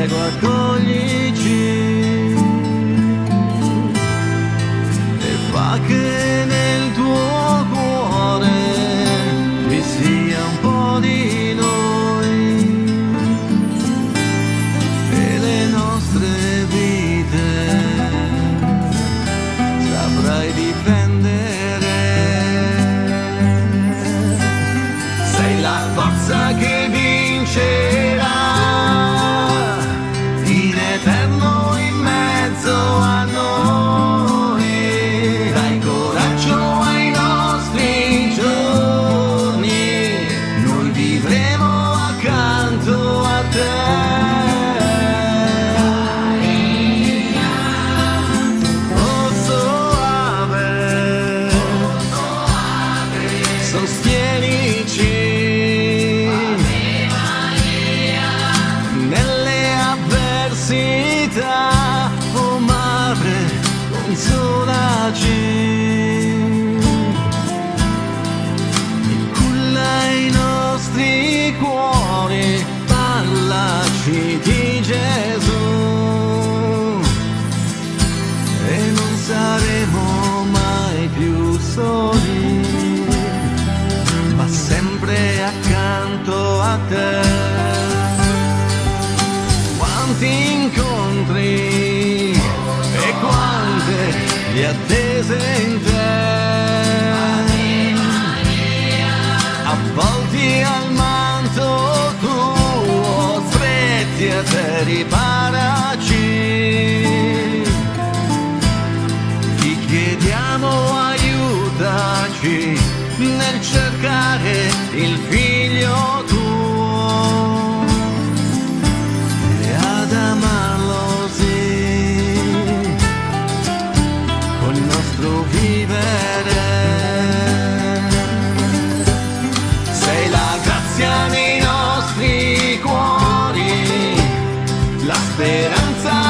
prego accoglici e fa che nel tuo cuore vi sia un po' di noi e le nostre vite saprai difendere. Sei la forza che vincerà in eterno in mezzo a noi. Dai coraggio ai nostri giorni, noi vivremo accanto a te. Oh Soave, sostienici nelle avversità, oh madre, consolaci e culla i nostri cuori, parlaci di Gesù e non saremo mai più soli, ma sempre accanto a te. Quanti incontri e quante le attese in te, avvolti al manto tuo, stretti a te riparaci. Ti chiediamo aiutaci nel cercare il figlio tuo e ad amarlo sì con il nostro vivere. Sei la grazia nei nostri cuori, la speranza